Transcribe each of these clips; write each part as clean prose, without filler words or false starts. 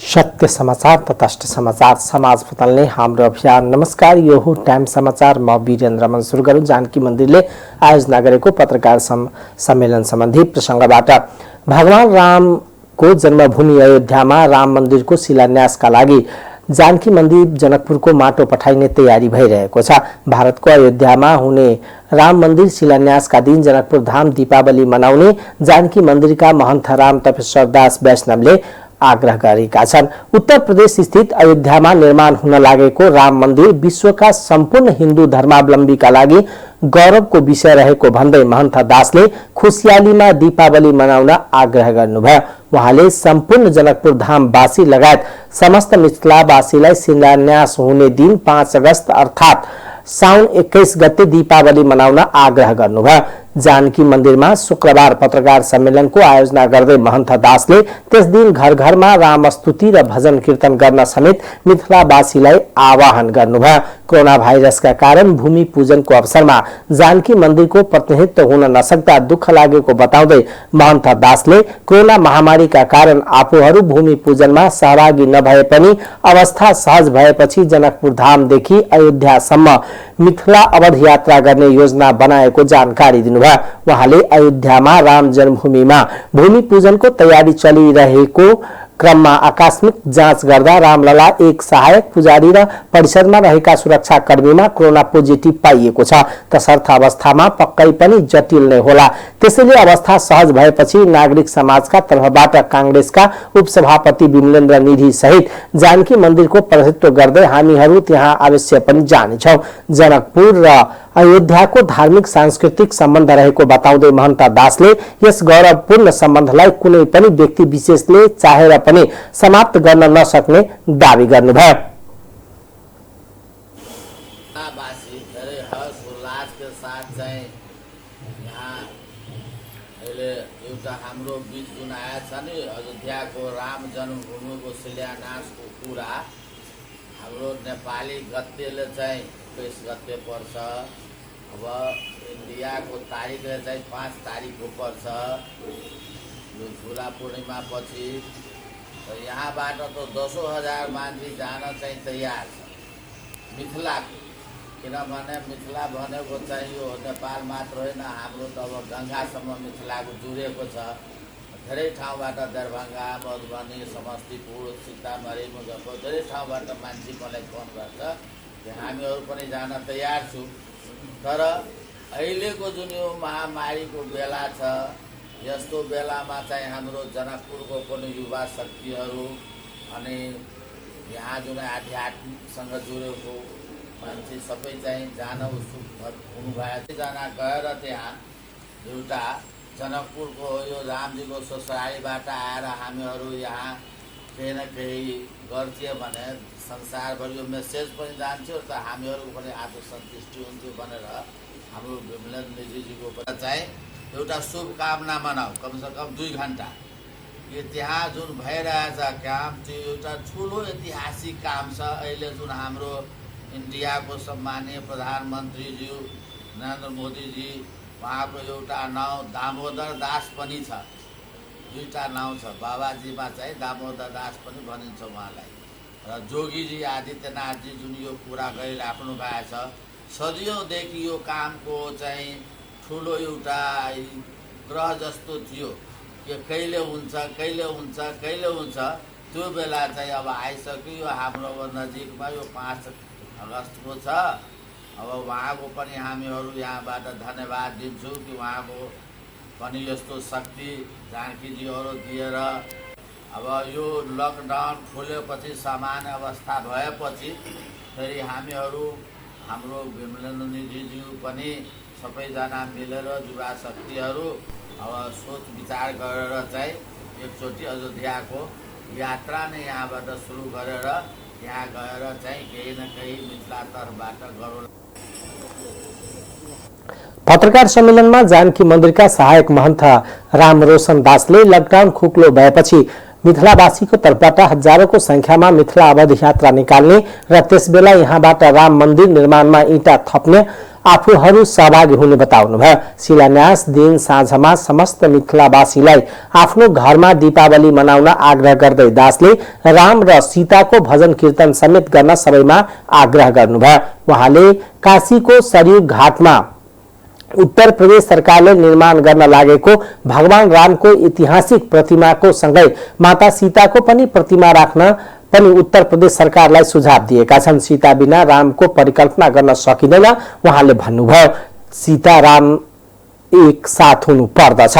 सत्य समाचार तटस्थ समाचार समाज बदल्ने हाम्रो अभियान। नमस्कार, यो हो टाइम समाचार। म वीरेन्द्र मन सुरु गरौं जानकी मन्दिरले आयोजना गरेको पत्रकार सम्मेलन सम्बन्धी प्रसंगबाट। भगवान रामको जन्मभूमि अयोध्यामा राम मन्दिरको शिलान्यासका लागि जानकी मन्दिर जनकपुरको माटो पठाइने तयारी भइरहेको छ। भारतको अयोध्यामा हुने राम मन्दिर शिलान्यासका दिन जनकपुर धाम दीपावली मनाउने जानकी मन्दिरका महन्त राम तपेश्वर दास वैष्णवले आग्रह गरेका छन्। उत्तर प्रदेश स्थित अयोध्यामा निर्माण हुन लागेको राम मन्दिर विश्वका सम्पूर्ण हिन्दू धर्मावलम्बीका लागि गौरवको विषय रहेको भन्दै महन्त दासले खुशियालीमा दीपावली मनाउन आग्रह गर्नुभयो। उहाँले सम्पूर्ण जनकपुर धामवासी लगायत समस्त मिथिलावासीलाई शिलान्यास हुने दिन 5 अगस्त अर्थात् साउन 21 गते दीपावली मनाउन आग्रह गर्नुभयो। जानकी मन्दिरमा शुक्रबार पत्रकार सम्मेलनको आयोजना गर्दै महन्त दासले त्यस दिन घर घरमा राम स्तुति र भजन कीर्तन गर्न समेत मिथिलावासीलाई आह्वान गर्नुभयो। कोरोना भाइरसका कारण भूमि पूजनको अवसरमा जानकी मन्दिरको प्रतिनिधित्व हुन नसक्दा दुःख लागेको बताउँदै महन्त दासले कोरोना महामारीका कारण आफूहरू भूमि पूजनमा सहभागी नभए पनि अवस्था सहज भएपछि जनकपुर धामदेखि अयोध्यासम्म मिथिला अवध यात्रा गर्ने योजना बनाएको जानकारी दिनुभयो। उहाँले अयोध्यामा राम जन्मभूमिमा भूमि पूजनको तयारी चलिरहेको क्रममा आकस्मिक जाँच गर्दा रामलला एक सहायक पुजारी र परिसरमा रहेका सुरक्षा कर्मीमा कोरोना पोजिटिभ पाइएको छ। तसर्थ अवस्थामा पक्कै पनि जटिल नै होला। त्यसैले अवस्था सहज भएपछि नागरिक समाजका तर्फबाट कांग्रेसका उपसभापति विमलेन्द्र निधि सहित जानकी मन्दिरको प्रतिनिधित्व गर्दै हामीहरू त्यहाँ अवश्य पनि जानेछौं। जनकपुर र अयोध्याको धार्मिक सांस्कृतिक सम्बन्ध रहेको बताउँदै महन्त दासले यस गौरवपूर्ण सम्बन्धलाई कुनै पनि व्यक्ति विशेषले चाहेर पनि समाप्त गर्न नसक्ने दावी गर्नुभयो। हाम्रो बीच जुन आएको छ नि अयोध्याको राम जन्मभूमिको शिलान्यासको कुरा हाम्रो नेपाली गतेले चाहिँ 21 गते पर्छ। अब इन्डियाको तारिखले चाहिँ 5 तारिखको पर्छ यो ठुला पूर्णिमा पछि। यहाँबाट त 10,000 मान्छे जान चाहिँ तयार छ मिथिलाको, किनभने मिथिला भनेको चाहिँ यो नेपाल मात्र होइन, हाम्रो त अब गङ्गासम्म मिथिलाको जोडिएको छ। धेरै ठाउँबाट दरभङ्गा, मधुबनी, समस्तीपुर, सीतामढ़ी, मुजफ्फर धेरै ठाउँबाट मान्छे मलाई फोन गर्छ कि हामीहरू पनि जान तयार छु। तर अहिलेको जुन यो महामारीको बेला छ, यस्तो बेलामा चाहिँ हाम्रो जनकपुरको पनि युवा शक्तिहरू अनि यहाँ जुन आध्यात्मिकसँग जोडेको मान्छे सबै चाहिँ जान उत्सुक हुनुभएको। जना गएर त्यहाँ एउटा जनकपुरको यो रामजीको ससुरालीबाट आएर हामीहरू यहाँ केही न केही गर्थ्यो भने संसारभरि यो मेसेज पनि जान्थ्यो त हामीहरूको पनि आत्मसन्तुष्टि हुन्थ्यो भनेर हाम्रो विमलेन्द्र निधिजीको पनि चाहिँ एउटा शुभकामना मनाऊ कमसेकम 2 घण्टा। यो त्यहाँ जुन भइरहेछ काम त्यो एउटा ठुलो ऐतिहासिक काम छ। अहिले जुन हाम्रो इन्डियाको सम्माननीय प्रधानमन्त्रीज्यू नरेन्द्र मोदीजी उहाँको एउटा नाउँ दामोदर दास पनि छ। 2टा नाउँ छ, बाबाजीमा चाहिँ दामोदर दास पनि भनिन्छ उहाँलाई, र जोगीजी आदित्यनाथजी जुन यो कुरा गरिराख्नु भएको छ। सदियौँदेखि यो कामको चाहिँ ठुलो एउटा ग्रह जस्तो थियो कि कहिले हुन्छ कहिले हुन्छ कहिले हुन्छ। त्यो बेला चाहिँ अब आइसक्यो। यो हाम्रो नजिकमा यो 5 अगस्तको छ। अब उहाँको पनि हामीहरू यहाँबाट धन्यवाद दिन्छु कि उहाँको पनि यस्तो शक्ति जानकीजीहरू दिएर अब यो लकडाउन खोलेपछि सामान्य अवस्था भएपछि फेरि हामीहरू हाम्रो विमलेन्द्र निधिज्यू पनि सबैजना मिलेर युवा शक्तिहरू अब सोच विचार गरेर चाहिँ एकचोटि अयोध्याको यात्रा नै यहाँबाट सुरु गरेर यहाँ गएर चाहिँ केही न केही मिथिला तर्फबाट गरौँ। पत्रकार सम्मेलनमा जानकी मन्दिरका सहायक महन्त राम रोशन दासले लकडाउन खुक्लो भएपछि मिथिलावासीको तर्फबाट हजारौंको संख्यामा मिथिला अवध यात्रा निकाल्ने र त्यसबेला यहाँबाट राम मन्दिर निर्माणमा इँटा थप्ने आफूहरू सहभागी हुने बताउनुभयो। शिलान्यास दिन साँझमा समस्त मिथिलावासीलाई आफ्नो घरमा दीपावली मनाउन आग्रह गर्दै दासले राम र सीताको भजन कीर्तन समेत गर्न सबैमा आग्रह गर्नुभयो। उहाँले काशीको सरयू घाटमा उत्तर प्रदेश सरकारले निर्माण गर्न लागेको भगवान रामको ऐतिहासिक प्रतिमाको सँगै माता सीताको पनि प्रतिमा राख्न पनि उत्तर प्रदेश सरकारलाई सुझाव दिएका छन्। सीता बिना रामको परिकल्पना गर्न सकिँदैन उहाँले भन्नुभयो। सीता राम एक साथ हुनु पर्दछ।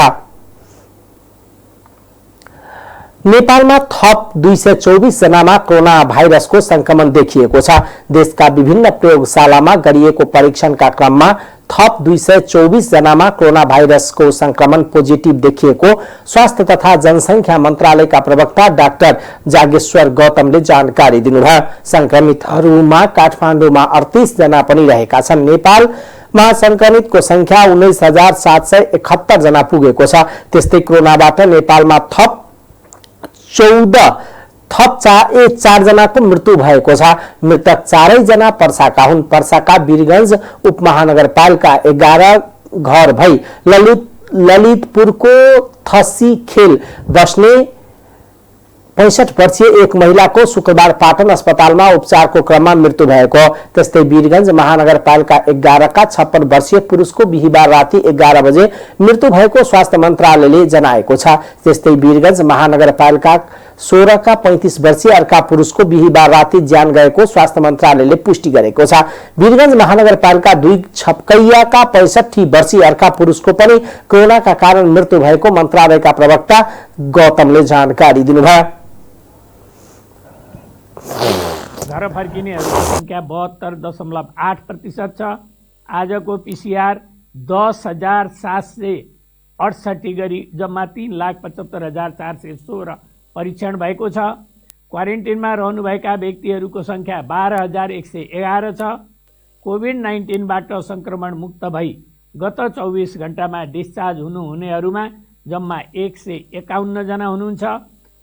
नेपालमा थप 224 जनामा कोरोना भाइरसको संक्रमण देखिएको छ। देशका विभिन्न प्रयोगशालामा गरिएको परीक्षणका क्रममा थप 224 जनामा कोरोना भाइरसको संक्रमण पोजिटिभ देखिएको स्वास्थ्य तथा जनसंख्या मन्त्रालयका प्रवक्ता डाक्टर जागेश्वर गौतमले जानकारी दिनुभयो। संक्रमितहरूमा काठमाडौँमा 38 जना पनि रहेका छन्। नेपालमा संक्रमितको संख्या 19,771 जना पुगेको छ। त्यस्तै कोरोनाबाट नेपालमा थप 4 जनाको मृत्यु भएको छ। मृतक 4 जना पर्साका हुन्। पर्साका वीरगंज उपमहानगरपालिका 11 घर भई ललितपुरको थसी खेल बस्ने 65 वर्षीय एक महिलाको शुक्रबार पाटन अस्पतालमा उपचारको क्रममा मृत्यु भएको। त्यस्तै वीरगंज महानगरपालिका 11 का 56 वर्षीय पुरुषको बिहीबार राति 11 बजे मृत्यु भएको स्वास्थ्य मन्त्रालयले जनाएको छ। त्यस्तै वीरगंज महानगरपालिका 16 का 35 वर्षीय अर्का पुरुषको बिहीबार राति ज्यान गएको स्वास्थ्य मन्त्रालयले पुष्टि गरेको छ। वीरगंज महानगरपालिका 2 छपकैयाका 65 वर्षीय अर्का पुरुषको पनि कोरोनाका कारण मृत्यु भएको मन्त्रालयका प्रवक्ता गौतमले जानकारी दिनुभयो। घर फर्किनेहरूको संख्या 72.8% छ। आजको पीसीआर 10,768 गरी जम्मा 3,75,416 परीक्षण भएको छ। क्वारेन्टिनमा रहनुभएका व्यक्तिहरूको संख्या 12,111 छ। कोभिड-19बाट संक्रमण मुक्त भई गत 24 घण्टामा डिस्चार्ज हुनुहुनेहरूमा जम्मा 151 जना हुनुहुन्छ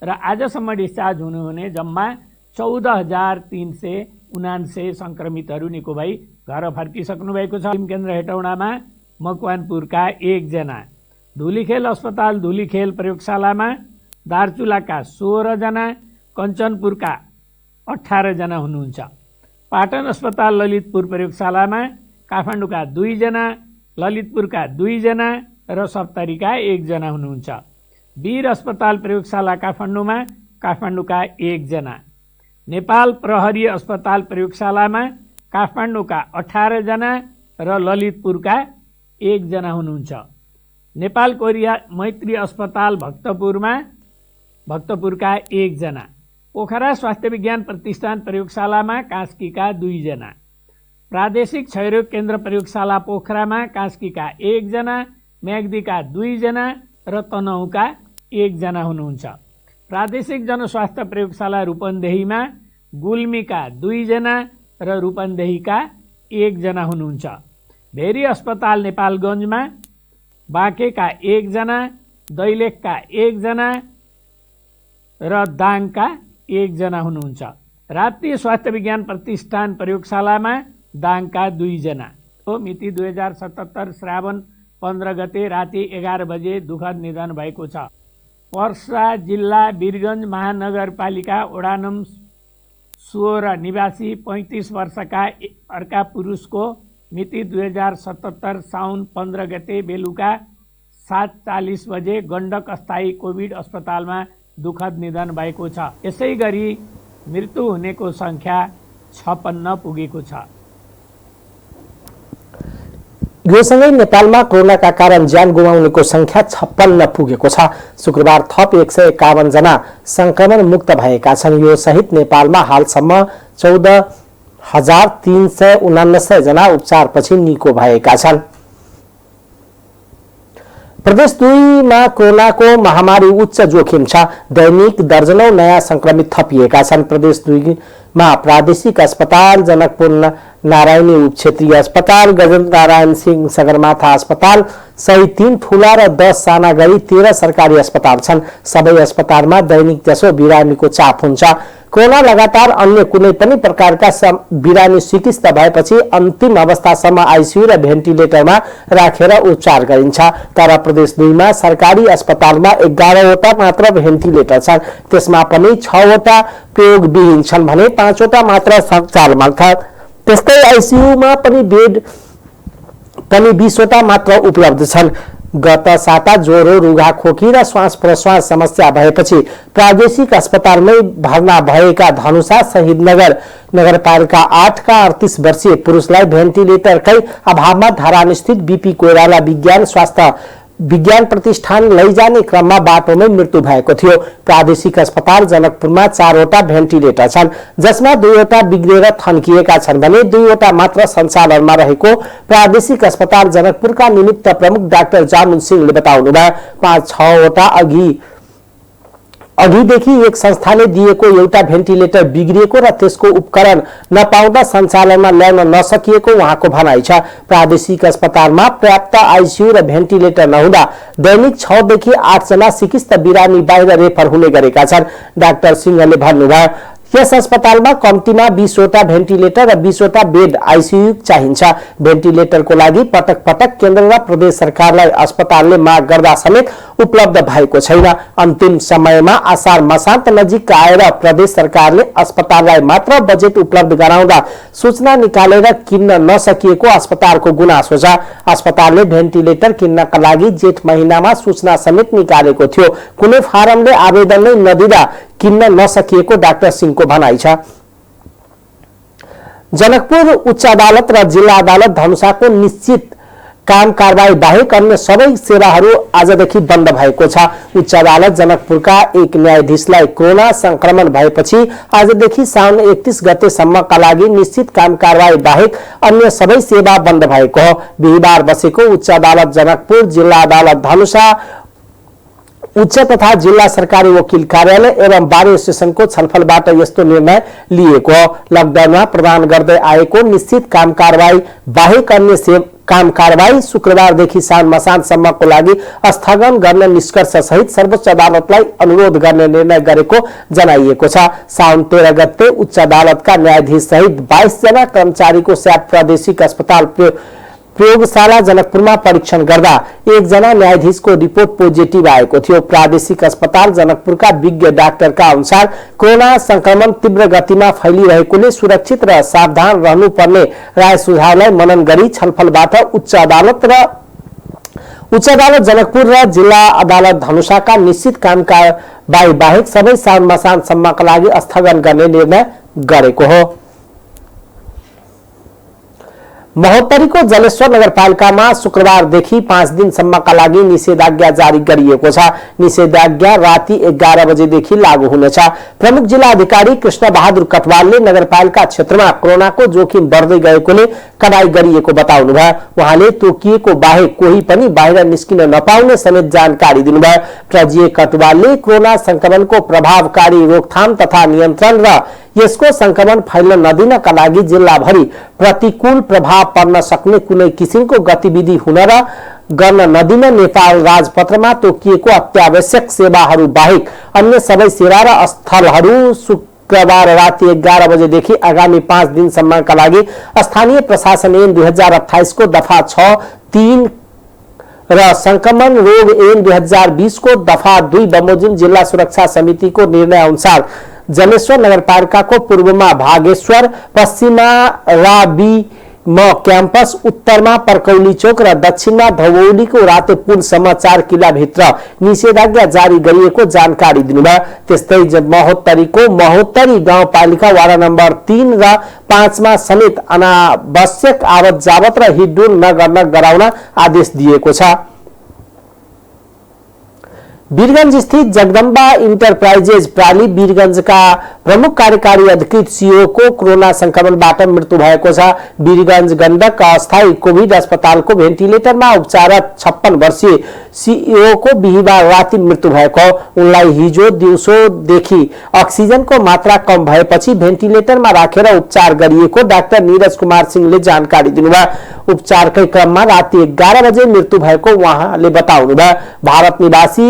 र आजसम्म डिस्चार्ज हुनुहुने जम्मा 14,379 संक्रमितहरू निको भई घर फर्किसक्नु भएको छ। केन्द्र हेटौडामा मकवानपुरका 1 जना, धुलीखेल अस्पताल धुलीखेल प्रयोगशालामा दार्चुलाका 16 जना, कञ्चनपुरका 18 जना हुनुहुन्छ। पाटन अस्पताल ललितपुर प्रयोगशालामा काठमाडौँका 2 जना, ललितपुरका 2 जना र सप्तरीका 1 जना हुनुहुन्छ। वीर अस्पताल प्रयोगशाला काठमाडौँमा काठमाडौँका 1 जना, नेपाल प्रहरी अस्पताल प्रयोगशालामा काठमाडौँका 18 जना र ललितपुरका 1 जना हुनुहुन्छ। नेपाल कोरिया मैत्री अस्पताल भक्तपुरका 1 जना, पोखरा स्वास्थ्य विज्ञान प्रतिष्ठान प्रयोगशालामा कास्कीका 2 जना, प्रादेशिक क्षयरोग केन्द्र प्रयोगशाला पोखरामा कास्कीका 1 जना, म्याग्दीका 2 जना र तनहुँका 1 जना हुनुहुन्छ। प्रादेशिक जनस्वास्थ्य प्रयोगशाला रूपन्देहीमा गुल्मीका 2 जना र रूपन्देहीका 1 जना हुनुहुन्छ। भेरी अस्पताल नेपालगञ्जमा बाँकेका 1 जना, दैलेखका 1 जना र दाङका 1 जना हुनुहुन्छ। राप्ती स्वास्थ्य विज्ञान प्रतिष्ठान प्रयोगशालामा दाङका 2 जना। मिति 2077 श्रावण 15 गते राति 11 बजे दुःखद निधन भएको छ। पर्सा जिल्ला वीरगंज महानगरपालिका वडा नं 16 निवासी 35 वर्षका अर्का पुरुषको मिति 2077 साउन 15 गते बेलुका 7:40 बजे गण्डक अस्थायी कोभिड अस्पतालमा दुःखद निधन भएको छ। यसै गरी मृत्यु हुनेको संख्या 56 पुगेको छ। यो सँगै नेपालमा कोरोनाका कारण ज्यान गुमाउनेको संख्या 56 पुगेको छ। शुक्रबार थप 151 जना संक्रमण मुक्त भएका छन्। यो सहित नेपालमा हालसम्म 14,379 जना उपचारपछि निको भएका छन्। प्रदेश 2 मा कोरोनाको महामारी उच्च जोखिम छ। दैनिक दर्जनौं नयाँ संक्रमित थपिएका छन्। प्रदेश 2 मा प्रादेशिक अस्पताल जनकपुर नारायणी उप क्षेत्रीय अस्पताल, गजेन्द्र नारायण सिंह सगरमाथा अस्पताल सहित 3 ठूला र 10 साना गरी 13 सरकारी अस्पताल छन्। सबै अस्पतालमा दैनिक त्यसो बिरामीको चाप हुन्छ। कोरोना लगातार अन्य कुनै पनि प्रकारका बिरामी चिकित्सा भएपछि अन्तिम अवस्थासम्म आइसियु र भेन्टिलेटरमा राखेर उपचार गरिन्छ। तर प्रदेश 2 मा सरकारी अस्पतालमा 11 वटा मात्र भेन्टिलेटर छन्। त्यसमा पनि 6 वटा प्रयोगविहीन छन् भने 5 वटा मात्र सञ्चालनमा छन्। त्यस्तै आइसियुमा पनि बेड पनि 20 वटा मात्र उपलब्ध छन्। गत साता ज्वरो, रुघा खोकी र श्वास प्रश्वास समस्या भएपछि प्रादेशिक अस्पतालमै भर्ना भएका धनुषा शहीदनगर नगरपालिका 8 का 38 वर्षीय पुरुषलाई भेन्टिलेटरकै अभावमा धरानस्थित बीपी कोइराला विज्ञान प्रतिष्ठान लैजाने क्रममा बाटोमै मृत्यु भएको थियो। प्रादेशिक अस्पताल जनकपुरमा 4 वटा भेन्टिलेटर छन्, जसमा 2 वटा बिग्रेर थन्किएका छन् भने 2 वटा मात्र सञ्चालनमा रहेको प्रादेशिक अस्पताल जनकपुरका निमित्त प्रमुख डाक्टर जामुन सिंहले बताउनुभयो। 5-6 वटा अघिदेखि एक संस्थाले दिएको एउटा भेन्टिलेटर बिग्रिएको र त्यसको उपकरण नपाउँदा सञ्चालनमा ल्याउन नसकिएको उहाँको भनाइ छ। प्रादेशिक अस्पतालमा पर्याप्त आइसियु र भेन्टिलेटर नहुँदा दैनिक 6 देखि 8 जना चिकित्सा बिरामी बाहिर रेफर हुने गरेका छन्। डाक्टर सिंहले भन्नुभयो, यस अस्पतालमा कम्तीमा 20 वटा भेन्टिलेटर र 20 वटा बेड आइसियु चाहिन्छ। भेन्टिलेटरको लागि पटक पटक केन्द्र र प्रदेश सरकारलाई अस्पतालले माग गर्दा समेत उपलब्ध भएको छैन। अन्तिम समयमा आषाढ मसान्त नजिक आएर प्रदेश सरकारले अस्पताललाई मात्र बजेट उपलब्ध गराउँदा सूचना निकालेर किन्न नसकिएको अस्पतालको गुनासो छ। अस्पतालले भेन्टिलेटर किन्नका लागि जेठ महिनामा सूचना समेत निकालेको थियो। कुनै फारमले आवेदन नै नदिँदा किन्न नसकिएको डाक्टर सिंहको भनाइ छ। जनकपुर उच्च अदालत र जिल्ला अदालत धनुषाको निश्चित काम कारबाही बाहेक अन्य सबै सेवाहरू आजदेखि बन्द भएको छ। उच्च अदालत जनकपुरका एक न्यायाधीशलाई कोरोना संक्रमण भएपछि आजदेखि साउन 31 गतेसम्मका लागि निश्चित काम कारबाही बाहेक अन्य सबै सेवा बन्द भएको हो। बिहिबार बसेको उच्च अदालत जनकपुर, जिल्ला अदालत धनुषा, उच्च तथा जिल्ला सरकारी वकिल कार्यालय एवं बार एसोसिएसनको छलफलबाट यस्तो निर्णय लिएको हो। लकडाउनमा प्रदान गर्दै आएको निश्चित काम कारबाही बाहेक अन्य काम कारबाही शुक्रबारदेखि साउन मसान्तसम्मको लागि स्थगन गर्न निष्कर्ष सहित सर्वोच्च अदालतलाई अनुरोध गर्ने निर्णय गरेको जनाइएको छ। साउन 13 गते उच्च अदालतका न्यायाधीश सहित 22 जना कर्मचारीको स्याप प्रादेशिक अस्पताल प्रयोगशाला जनकपुरमा परीक्षण गर्दा 1 जना न्यायाधीशको रिपोर्ट पोजिटिभ आएको थियो। प्रादेशिक अस्पताल जनकपुरका विज्ञ डाक्टरका अनुसार कोरोना संक्रमण तीव्र गतिमा फैलिरहेकोले सुरक्षित र सावधान रहनुपर्ने राय सुझावलाई मनन गरी छलफलबाट उच्च अदालत जनकपुर र जिल्ला अदालत धनुषाका निश्चित काम कारबाही बाहेक सबै साउन मसान्तसम्मका लागि स्थगन गर्ने निर्णय गरेको हो। महोत्तरीको जलेश्वर नगरपालिकामा शुक्रबारदेखि 5 दिनसम्मका लागि निषेधाज्ञा जारी गरिएको छ। निषेधाज्ञा राति 11 बजेदेखि लागू हुनेछ। प्रमुख जिल्ला अधिकारी कृष्ण बहादुर कटवालले नगरपालिका क्षेत्रमा कोरोनाको जोखिम बढ्दै गएकोले कडाई गरिएको बताउनुभयो। उहाँले तोकिएको बाहेक कोही पनि बाहिर निस्किन नपाउने समेत जानकारी दिनुभयो। प्रजीय कटवालले कोरोना संक्रमणको प्रभावकारी रोकथाम तथा नियन्त्रण र यसको संक्रमण फैल्न नदिनका लागि जिल्लाभरि प्रतिकूल प्रभाव पर्न सक्ने कुनै किसिमको गतिविधि हुन र गर्न नदिन नेपाल राजपत्रमा तोकिएको अत्यावश्यक सेवाहरू बाहेक अन्य सबै सेवा र स्थलहरू शुक्रबार राति 11 बजेदेखि आगामी 5 दिनसम्मका लागि स्थानीय प्रशासन ऐन 2028 को दफा 6(3) र संक्रमण रोग ऐन 2020 को दफा 2 बमोजिम जिल्ला सुरक्षा समितिको निर्णय अनुसार जलेश्वर नगरपालिकाको पूर्वमा भागेश्वर, पश्चिममा राबी क्याम्पस, उत्तरमा पर्कौली चोक र दक्षिणमा धवौलीको रातो पुलसम्म 4 किलोभित्र निषेधाज्ञा जारी गरिएको जानकारी दिनुभयो। त्यस्तै महोत्तरीको महोत्तरी गाउँपालिका वार्ड नम्बर 3 र 5 मा समेत अनावश्यक आवत जावत र हिडडुल नगर्न गराउन आदेश दिएको छ। वीरगंज स्थित जगदम्बा इंटरप्राइजेज प्राली वीरगंजका प्रमुख कार्यकारी अधिकृत सीओ को कोरोना संक्रमणबाट मृत्यु भएको छ। वीरगंज गण्डक अस्थायी कोभिड अस्पतालको भेन्टिलेटरमा उपचाररत 56 वर्षीय सीईओ को बिहिबार राति मृत्यु भएको हो। उनलाई हिजो दिउँसोदेखि अक्सिजनको मात्रा कम भएपछि भेन्टिलेटरमा राखेर उपचार गरिएको डाक्टर नीरज कुमार सिंहले जानकारी दिनुभयो। उपचारकै क्रममा राति 11 बजे मृत्यु भएको उहाँले बताउनुभयो। भारत निवासी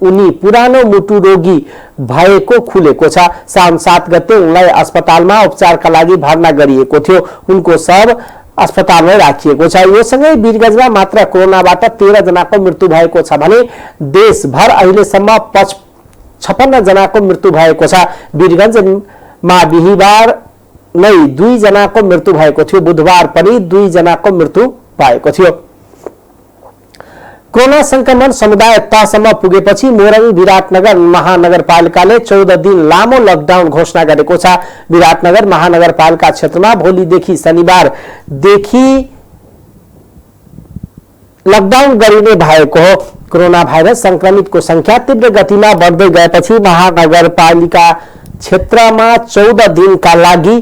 उनी पुरानो मुटु रोगी भएको खुलेको छ। साउन 7 गते उनलाई अस्पतालमा उपचारका लागि भर्ना गरिएको थियो। उनको शव अस्पतालमै राखिएको छ। यो सँगै वीरगंजमा मात्र कोरोनाबाट 13 जनाको मृत्यु भएको छ भने देशभर अहिलेसम्म 56 जनाको मृत्यु भएको छ। वीरगंजमा बिहिबार नै 2 जनाको मृत्यु भएको थियो। बुधबार पनि 2 जनाको मृत्यु भएको थियो। कोरोना संक्रमण समुदाय तहसम्म पुगेपछि मोरङ विराटनगर महानगरपालिकाले 14 दिन लामो लकडाउन घोषणा गरेको छ। विराटनगर महानगरपालिका क्षेत्रमा भोलिदेखि शनिबारदेखि लकडाउन गरिने भएको हो। कोरोना भाइरस संक्रमितको संख्या तीव्र गतिमा बढ्दै गएपछि महानगरपालिका क्षेत्रमा 14 दिनका लागि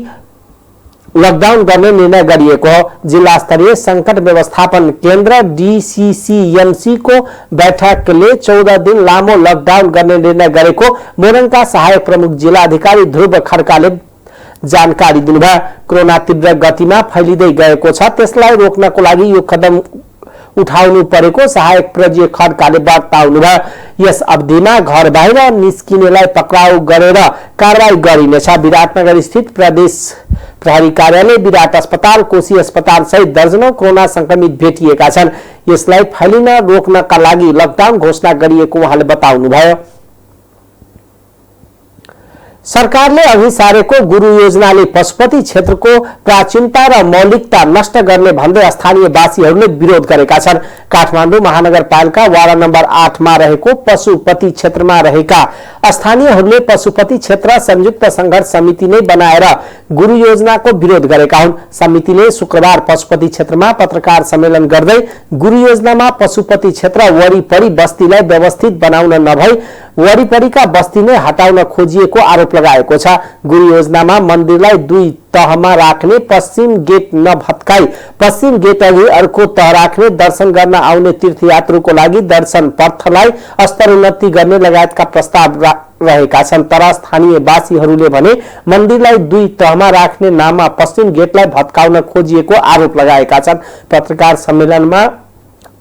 लकडाउन गर्ने निर्णय गरिएको हो। जिल्ला स्तरीय संकट व्यवस्थापन केन्द्र डीसीसीएमसी को बैठकले 14 दिन लामो लकडाउन गर्ने निर्णय गरेको मोरङका सहायक प्रमुख जिल्ला अधिकारी ध्रुव खड्काले जानकारी दिनुभयो। कोरोना तीव्र गतिमा फैलिँदै गएको छ, त्यसलाई रोक्नको लागि यो कदम उठाउनु परेको सहायक प्रजी खड्काले बताउनुभयो। यस अवधिमा घर बाहिर निस्किनेलाई पक्राउ गरेर कारबाही गरिनेछ। विराटनगर स्थित प्रदेश प्रहरी कार्यालय, विराट अस्पताल, कोशी अस्पताल सहित दर्जनौं कोरोना संक्रमित भेटिएका छन्। यसलाई फैलिन रोक्नका लागि लकडाउन घोषणा गरिएको उहाँले बताउनुभयो। सरकारले अघि सारेको गुरु योजनाले पशुपति क्षेत्रको प्राचीनता र मौलिकता नष्ट गर्ने भन्दै स्थानीयवासीहरूले विरोध गरेका छन्। काठमाडौँ महानगरपालिका वार्ड नम्बर 8 मा रहेको पशुपति क्षेत्रमा रहेका स्थानीयहरूले पशुपति क्षेत्र संयुक्त संघर्ष समिति नै बनाएर गुरु योजनाको विरोध गरेका हुन्। समितिले शुक्रबार पशुपति क्षेत्रमा पत्रकार सम्मेलन गर्दै गुरु योजनामा पशुपति क्षेत्र वरिपरि बस्तीलाई व्यवस्थित बनाउन नभई वरिपरिका बस्ती नै हटाउन खोजिएको आरोप लगाएको छ। गुरु योजनामा मन्दिरलाई 2 तहमा राख्ने, पश्चिम गेट नभत्काई पश्चिम गेट अघि अर्को तह राख्ने, दर्शन गर्न आउने तीर्थयात्रुको लागि दर्शन पथलाई स्तरोन्नति गर्ने लगायतका प्रस्ताव रहेका छन्। तर स्थानीयवासीहरूले भने मन्दिरलाई 2 तहमा राख्ने नाममा पश्चिम गेटलाई भत्काउन खोजिएको आरोप लगाएका छन्। पत्रकार सम्मेलनमा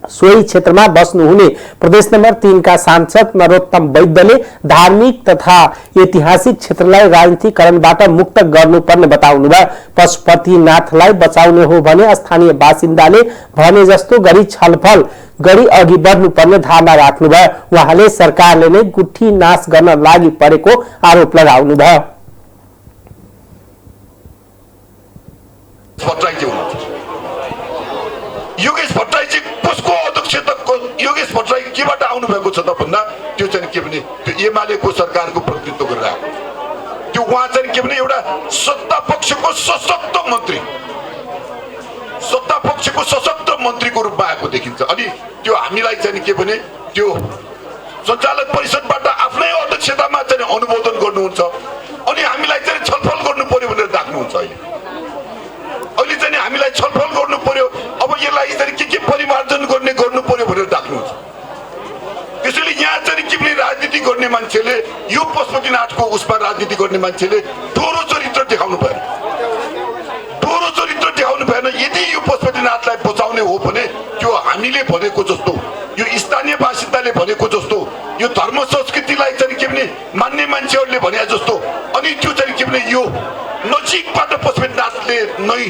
सोही क्षेत्रमा बस्नुहुने प्रदेश नम्बर 3 का सांसद नरोत्तम वैद्यले धार्मिक तथा ऐतिहासिक क्षेत्रलाई राजनीतिकरणबाट मुक्त गर्नुपर्ने बताउनुभयो। पशुपतिनाथलाई बचाउने हो भने स्थानीय बासिन्दाले भने जस्तो गरी छलफल गरी अघि बढ्नुपर्ने धारणा राख्नुभयो। उहाँले सरकारले नै गुठी नाश गर्न लागि परेको आरोप लगाउनुभयो। योगेश भट्टराई चाहिँ कसको अध्यक्षताको योगेश भट्टराई केबाट आउनु भएको छ त भन्दा त्यो चाहिँ के भने त्यो एमालेको सरकारको प्रतिनिधित्व गरिरहेको त्यो उहाँ चाहिँ के भने एउटा सत्ता पक्षको सशक्त मन्त्रीको रूपमा आएको देखिन्छ। अनि त्यो हामीलाई चाहिँ के भने त्यो सञ्चालक परिषदबाट आफ्नै अध्यक्षतामा चाहिँ अनुमोदन गर्नुहुन्छ अनि हामीलाई चाहिँ छलफल गर्नु पर्यो भनेर डाक्नुहुन्छ। अहिले चाहिँ हामीलाई छलफल गर्नु पर्यो, अब यसलाई चाहिँ के परिमार्जन गर्नु पर्यो भनेर डाक्नुहुन्छ। त्यसैले यहाँ चाहिँ के भने राजनीति गर्ने मान्छेले यो पशुपतिनाथको उसमा राजनीति गर्ने मान्छेले दोहोरो चरित्र देखाउनु भएन। यदि यो पशुपतिनाथलाई बचाउने हो भने त्यो हामीले भनेको जस्तो, यो स्थानीय बासिन्दाले भनेको जस्तो, यो धर्म संस्कृतिलाई चाहिँ के भने मान्ने मान्छेहरूले भने जस्तो, अनि त्यो चाहिँ के भने यो नजिकबाट पशुपतिनाथलाई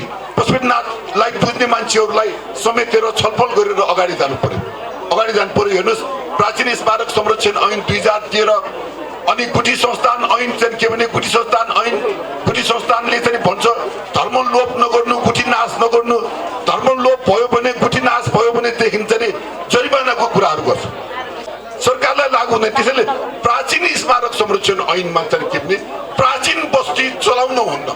बुझ्ने मान्छेहरूलाई समेटेर छलफल गरेर अगाडि जानु पर्यो। हेर्नुहोस्, प्राचीन स्मारक संरक्षण ऐन 2013 अनि गुठी संस्थान ऐन चाहिँ के भने गुठी संस्थानले चाहिँ भन्छ धर्म लोप नगर्नु, गुठी नाश नगर्नु, धर्म लोप भयो भने गुठी नाश भयो भने देखिन्छ नि जरिमानाको कुराहरू गर्छ, सरकारलाई लागू हुने। त्यसैले प्राचीन स्मारक संरक्षण ऐनमा चाहिँ के भने प्राचीन बस्ती चलाउन हुन्न।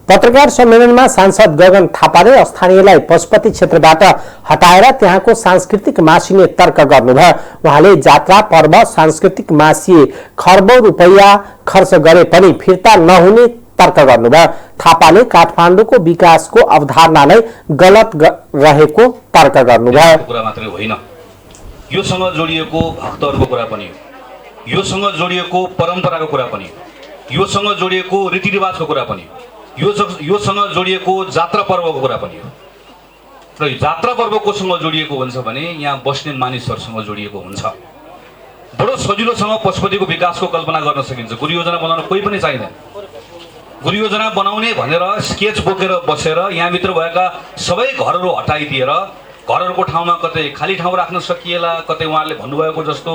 पत्रकार सम्मेलनमा सांसद गगन थापाले स्थानीयलाई पशुपति क्षेत्रबाट हटाएर त्यहाँको सांस्कृतिक मासिने तर्क गर्नुभयो। उहाँले जात्रा पर्व सांस्कृतिक मासिए खर्बौं रुपैयाँ खर्च गरे पनि फिर्ता नहुने तर्क गर्नुभयो। थापाले काठमाडौँको विकासको अवधारणालाई गलत रहेको तर्क गर्नुभयो। कुरा मात्रै होइन, योसँग जोडिएको भक्तहरूको कुरा पनि हो, योसँग जोडिएको परम्पराको कुरा पनि हो, योसँग जोडिएको रीतिरिवाजको कुरा पनि हो, योसँग जोडिएको जात्रा पर्वको कुरा पनि हो। र जात्रा पर्व कोसँग जोडिएको हुन्छ भने यहाँ बस्ने मानिसहरूसँग जोडिएको हुन्छ। बडो सजिलोसँग पशुपतिको विकासको कल्पना गर्न सकिन्छ। गुरुयोजना बनाउन कोही पनि चाहिँदैन। गुरुयोजना बनाउने भनेर स्केच बोकेर बसेर यहाँभित्र भएका सबै घरहरू हटाइदिएर घरहरूको ठाउँमा कतै खाली ठाउँ राख्न सकिएला, कतै उहाँहरूले भन्नुभएको जस्तो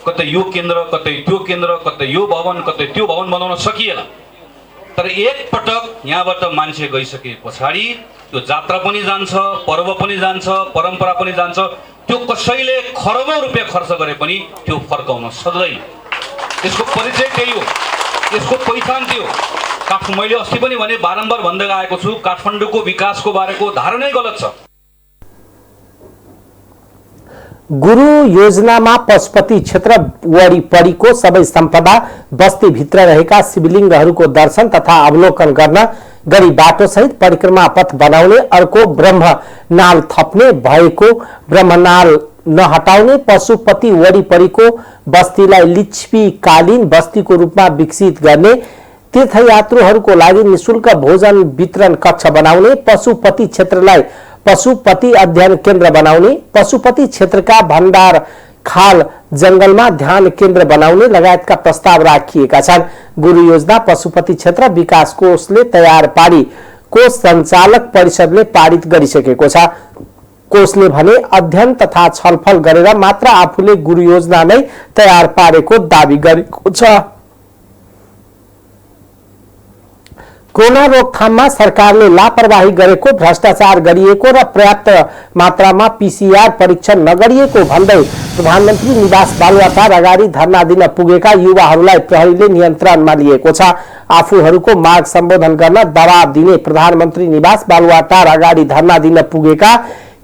कतै यो केन्द्र, कतै त्यो केन्द्र, कतै यो भवन, कतै त्यो भवन बनाउन सकिएला। तर एक पटक यहाँबाट मान्छे गइसके पछाडि त्यो जात्रा पनि जान्छ, पर्व पनि जान्छ, परम्परा पनि जान्छ। त्यो कसैले खरबौं रुपियाँ खर्च गरे पनि त्यो फर्काउन सक्दैन। यसको परिचय त्यही हो, यसको पहिचान त्यो हो। मैले अस्ति पनि भने, बारम्बार भन्दै आएको छु, काठमाडौँको विकासको बारेको धारणै गलत छ। गुरु योजनामा पशुपति क्षेत्र वरिपरिको सबै सम्पदा बस्तीभित्र रहेका शिवलिङ्गहरूको दर्शन तथा अवलोकन गर्न गरी बाटोसहित परिक्रमा पथ बनाउने, अर्को ब्रह्मनाल थप्ने भएको ब्रह्मनाल नहटाउने, पशुपति वरिपरिको बस्तीलाई लिच्छवीकालीन बस्तीको रूपमा विकसित गर्ने, तीर्थयात्रुहरूको लागि निशुल्क भोजन वितरण कक्ष बनाउने, पशुपति क्षेत्रलाई पशुपति अध्ययन केन्द्र बनाउने, पशुपति क्षेत्रका भण्डार खाल जंगलमा ध्यान केन्द्र बनाउने लगायतका प्रस्ताव राखिएका छन्। गुरु योजना पशुपति क्षेत्र विकास कोषले तयार पारी कोष सञ्चालक परिषदले पारित गरिसकेको छ। कोषले भने अध्ययन तथा छलफल गरेर मात्र आफूले गुरु योजना नै तयार पारेको दावी गरेको छ। कोरोना रोकथाममा सरकारले लापरवाही गरेको, भ्रष्टाचार गरिएको र पर्याप्त मात्रामा पीसीआर परीक्षण नगरिएको भन्दै प्रधानमन्त्री निवास बालुवाटार अगाडि धरना दिन पुगेका युवाहरूलाई प्रहरीले नियन्त्रणमा लिएको छ। आफूहरूको माग सम्बोधन गर्न दबाब दिने प्रधानमन्त्री निवास बालुवाटार अगाडि धरना दिन पुगेका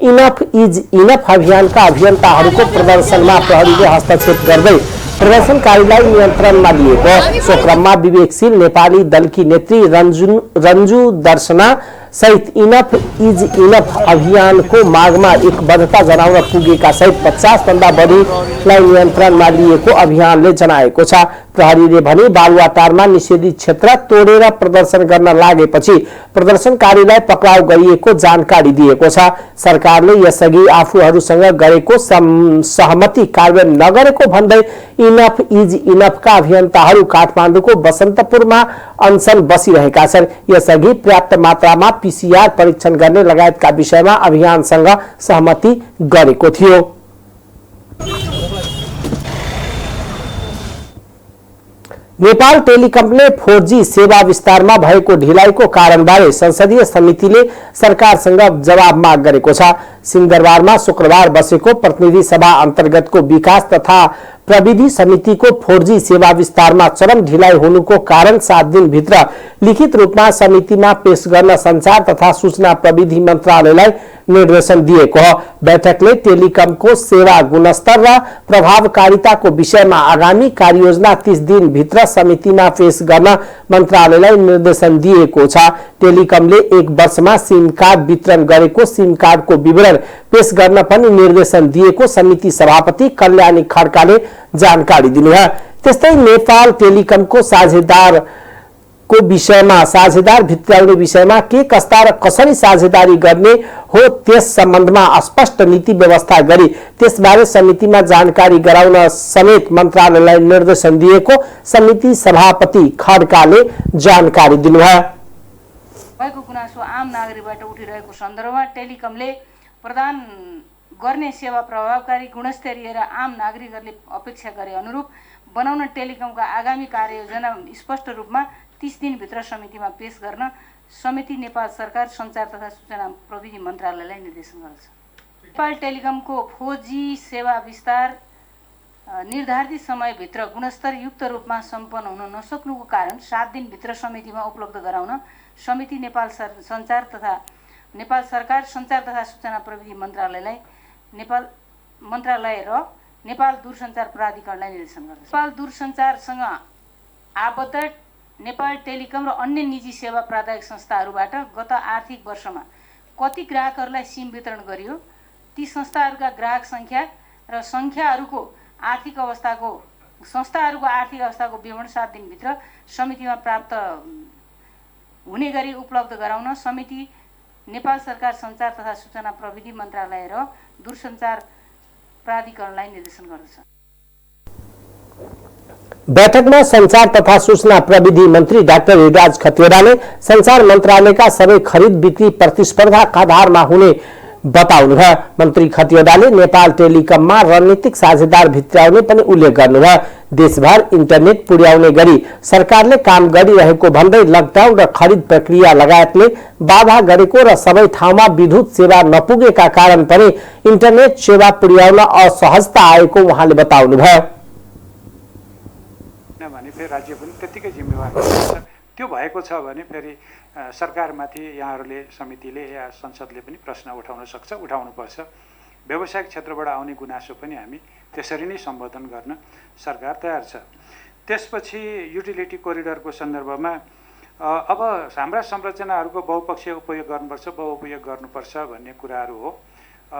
इनफ इज इनफ अभियानका अभियन्ताहरूको प्रदर्शनमा प्रहरीले हस्तक्षेप गर्दै प्रदर्शनकारीलाई नियन्त्रणमा लिएको। सो क्रममा विवेकशील नेपाली दलकी नेत्री रन्जु दर्शना सहित इनफ इज इनफ अभियानको मागमा एकबद्धता जनाउन पुगेका सहित 50 भन्दा बढीलाई नियन्त्रणमा लिएको अभियानले जनाएको छ। प्रहरीले भने बालुवाटारमा निषेधित क्षेत्र तोडेर प्रदर्शन गर्न लागेपछि प्रदर्शनकारीलाई पक्राउ गरिएको जानकारी दिएको छ। सरकारले यसअघि आफूहरूसँग गरेको सहमति कार्यान्वयन नगरेको भन्दै इनफ इज इनफका अभियन्ताहरू काठमाडौँको बसन्तपुरमा अनसन बसिरहेका छन्। यसअघि पर्याप्त मात्रामा पीसीआर परीक्षण गर्ने लगायतका विषयमा अभियानसँग सहमति गरेको थियो। नेपाल टेलिकमले 4G सेवा विस्तारमा भएको ढिलाइको कारणबारे संसदीय समितिले सरकारसँग जवाब माग गरेको छ। सिंहदरबारमा शुक्रबार बसेको प्रतिनिधि सभा अन्तर्गतको विकास तथा प्रविधि समितिको 4G सेवा विस्तारमा चरम ढिलाइ हुनुको कारण 7 दिनभित्र लिखित रूपमा समितिमा पेश गर्न सञ्चार तथा सूचना प्रविधि मन्त्रालयलाई निर्देशन दिएको हो। बैठकले टेलिकमको सेवा गुणस्तर र प्रभावकारिताको विषयमा आगामी कार्ययोजना 30 दिनभित्र समितिमा पेश गर्न मन्त्रालयलाई निर्देशन दिएको छ। टेलिकमले 1 वर्षमा सिम कार्ड वितरण गरेको सिम कार्डको विवरण पेश गर्न पनि निर्देशन दिएको समिति सभापति कल्याणी खड्काले जानकारी दिनुभयो। त्यस्तै नेपाल टेलिकमको साझेदारको विषयमा साझेदार भित्राउने विषयमा के कस्ता र कसरी साझेदारी गर्ने हो त्यस सम्बन्धमा स्पष्ट नीति व्यवस्था गरी त्यसबारे समितिमा जानकारी गराउन समेत मन्त्रालयलाई निर्देशन दिएको समिति सभापति खड्काले जानकारी दिनुभयो। भएको गुनासो आम नागरिकबाट उठिरहेको सन्दर्भमा टेलिकमले प्रदान गर्ने सेवा प्रभावकारी गुणस्तरीय र आम नागरिकहरूले अपेक्षा गरे अनुरूप बनाउन टेलिकमका आगामी कार्ययोजना स्पष्ट रूपमा 30 दिनभित्र समितिमा पेश गर्न समिति नेपाल सरकार सञ्चार तथा सूचना प्रविधि मन्त्रालयलाई निर्देशन गर्दछ। नेपाल टेलिकमको 4G सेवा विस्तार निर्धारित समयभित्र गुणस्तरयुक्त रूपमा सम्पन्न हुन नसक्नुको कारण 7 दिनभित्र समितिमा उपलब्ध गराउन समिति नेपाल सरकार सञ्चार तथा सूचना प्रविधि मन्त्रालय र नेपाल दूरसञ्चार प्राधिकरणलाई निर्देशन गर्दछ। नेपाल दूरसञ्चारसँग आबद्ध नेपाल टेलिकम र अन्य निजी सेवा प्रदायक संस्थाहरूबाट गत आर्थिक वर्षमा कति ग्राहकहरूलाई सिम वितरण गरियो, ती संस्थाहरूका ग्राहक सङ्ख्या र संस्थाहरूको आर्थिक अवस्थाको विवरण 7 दिनभित्र समितिमा प्राप्त हुने गरी उपलब्ध गराउन समिति नेपाल सरकार सञ्चार तथा सूचना प्रविधि मन्त्रालय र दूरसञ्चार प्राधिकरणलाई निर्देशन गर्दछ। बैठकमा संचार तथा सूचना प्रविधि मन्त्री डाक्टर युवराज खतिवड़ाले संचार मन्त्रालयका सबै खरिद बिक्री प्रतिस्पर्धाका आधारमा हुने बताउनुभयो। मन्त्री खतिवड़ाले नेपाल टेलिकममा रणनीतिक साझेदार भित्राउने पनि उल्लेख गर्नुभयो। देशभर इन्टरनेट पुर्याउने गरी सरकारले काम गरिरहेको भन्दै लकडाउन र खरिद प्रक्रिया लगायतले बाधा गरेको र सबै ठाउँमा विद्युत सेवा नपुगेका कारण पनि इन्टरनेट सेवा पुर्याउन असहजता आएको उहाँले बताउनुभयो। फेरि राज्य पनि त्यतिकै जिम्मेवार हुन्छ। त्यो भएको छ भने फेरि सरकारमाथि यहाँहरूले समितिले या संसदले पनि प्रश्न उठाउन सक्छ, उठाउनुपर्छ। व्यावसायिक क्षेत्रबाट आउने गुनासो पनि हामी त्यसरी नै सम्बोधन गर्न सरकार तयार छ। त्यसपछि युटिलिटी कोरिडोरको सन्दर्भमा अब हाम्रा संरचनाहरूको बहुपक्षीय उपयोग गर्नुपर्छ भन्ने कुराहरू हो।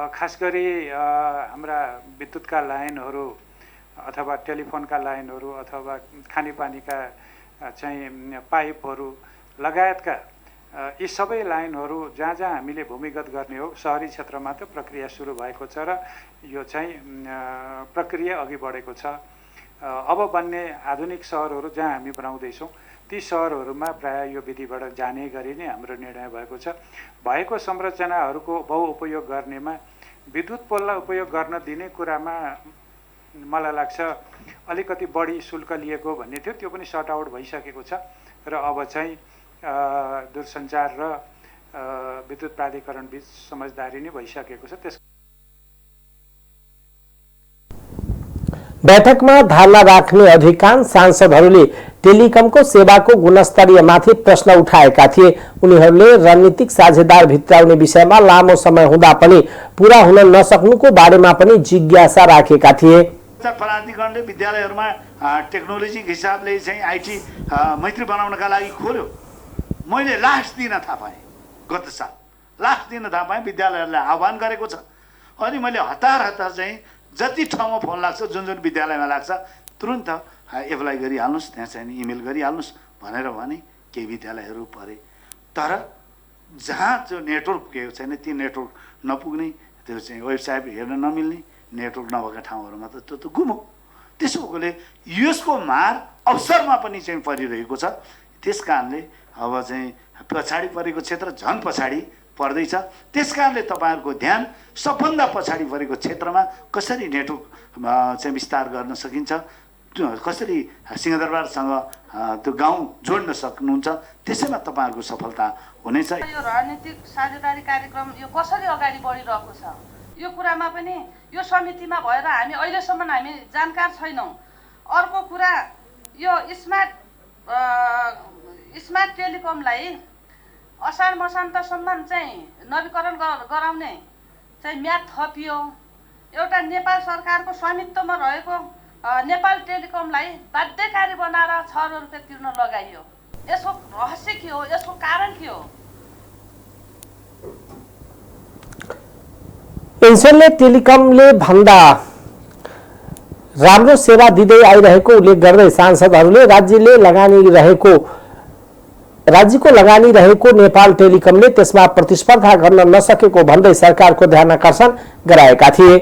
खास गरी हाम्रा विद्युतका लाइनहरू अथवा टेलिफोनका लाइनहरू अथवा खानेपानीका चाहिँ पाइपहरू लगायतका यी सबै लाइनहरू जहाँ जहाँ हामीले भूमिगत गर्ने हो, सहरी क्षेत्रमा त प्रक्रिया सुरु भएको छ र यो चाहिँ प्रक्रिया अघि बढेको छ। अब बन्ने आधुनिक सहरहरू जहाँ हामी बनाउँदैछौँ ती सहरहरूमा प्रायः यो विधिबाट जाने गरी नै हाम्रो निर्णय भएको छ। भएको संरचनाहरूको बहुउपयोग गर्नेमा विद्युत पोललाई उपयोग गर्न दिने कुरामा मलाई लाग्छ अलिकति बढी शुल्क लिएको भन्ने थियो, त्यो पनि सर्ट आउट भइसकेको छ र अब चाहिँ दूरसञ्चार र विद्युत प्राधिकरण बीच समझदारी नै भइसकेको छ। त्यस बैठकमा धारणा राख्ने अधिकांश सांसदहरूले टेलिकमको सेवाको गुणस्तरीयमाथि प्रश्न उठाएका थिए। उनीहरूले रणनीतिक साझेदार भित्राउने विषयमा लामो समय हुँदा पनि पूरा हुन नसक्नुको बारेमा पनि जिज्ञासा राखेका थिए। प्राधिकरणले विद्यालयहरूमा टेक्नोलोजीको हिसाबले चाहिँ आइटी मैत्री बनाउनका लागि खोल्यो। मैले लास्ट दिन थाहा पाएँ, गत साल लास्ट दिन थाहा पाएँ विद्यालयहरूलाई आह्वान गरेको छ। अनि मैले हतार चाहिँ जति ठाउँमा फोन लाग्छ जुन विद्यालयमा लाग्छ तुरुन्त एप्लाई गरिहाल्नुहोस्, त्यहाँ चाहिँ इमेल गरिहाल्नुहोस् भनेर भने केही विद्यालयहरू परे। तर जहाँ जो नेटवर्क पुगेको छैन ती नेटवर्क नपुग्ने, त्यो चाहिँ वेबसाइट हेर्न नमिल्ने, नेटवर्क नभएका ठाउँहरूमा त त्यो त गुमो। त्यसो भएकोले यसको मार अवसरमा पनि चाहिँ परिरहेको छ। त्यस कारणले अब चाहिँ पछाडि परेको क्षेत्र झन् पछाडि पर्दैछ। त्यस कारणले तपाईँहरूको ध्यान सबभन्दा पछाडि परेको क्षेत्रमा कसरी नेटवर्क चाहिँ विस्तार गर्न सकिन्छ, कसरी सिंहदरबारसँग त्यो गाउँ जोड्न सक्नुहुन्छ, त्यसैमा तपाईँहरूको सफलता हुनेछ। यो रणनीतिक साझेदारी कार्यक्रम यो कसरी अगाडि बढिरहेको छ यो कुरामा पनि यो समितिमा भएर हामी अहिलेसम्म हामी जानकार छैनौँ। अर्को कुरा यो स्मार्ट टेलिकमलाई असार मसान्तसम्म चाहिँ नवीकरण गराउने चाहिँ म्याद थपियो। एउटा नेपाल सरकारको स्वामित्वमा रहेको नेपाल टेलिकमलाई बाध्यकारी बनाएर 6 रुपियाँ तिर्न लगाइयो। यसको रहस्य के हो, यसको कारण के हो? इन्सोलले टेलिकमले भन्दा राम्रो सेवा दिँदै आइरहेको उल्लेख गर्दै सांसदहरूले राज्यको लगानी रहेको नेपाल टेलिकमले त्यसमा प्रतिस्पर्धा गर्न नसकेको भन्दै सरकारको ध्यानआकर्षण गराएका थिए।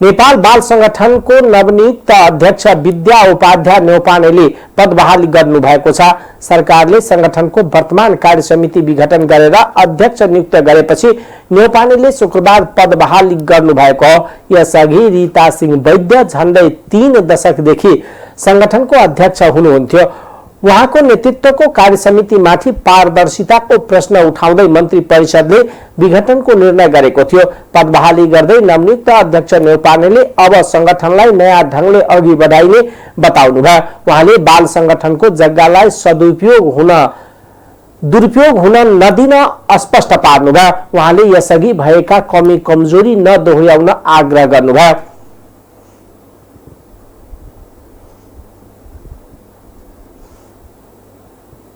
नेपाल बाल संगठनको नवनियुक्त अध्यक्ष विद्या उपाध्याय न्यौपानेले पद बहाली गर्नु भएको छ। सरकारले संगठनको वर्तमान कार्य समिति विघटन गरेर अध्यक्ष नियुक्त गरेपछि न्यौपानेले शुक्रबार पद बहाली गर्नु भएको हो। यसअघि रीता सिंह वैद्य झण्डै 3 दशकदेखि संगठनको अध्यक्ष हुनुहुन्थ्यो। उहाँको नेतृत्वको कार्यसमितिमाथि पारदर्शिताको प्रश्न उठाउँदै मन्त्री परिषदले विघटनको निर्णय गरेको थियो। पद बहाली गर्दै नवनियुक्त अध्यक्ष न्यौपानेले अब संगठनलाई नयाँ ढंगले अघि बढाइने बताउनुभयो। उहाँले बाल संगठनको जग्गालाई दुरुपयोग हुन नदिन स्पष्ट पार्नुभयो। उहाँले यसअघि भएका कमी कमजोरी नदोहोर्याउन आग्रह गर्नुभयो।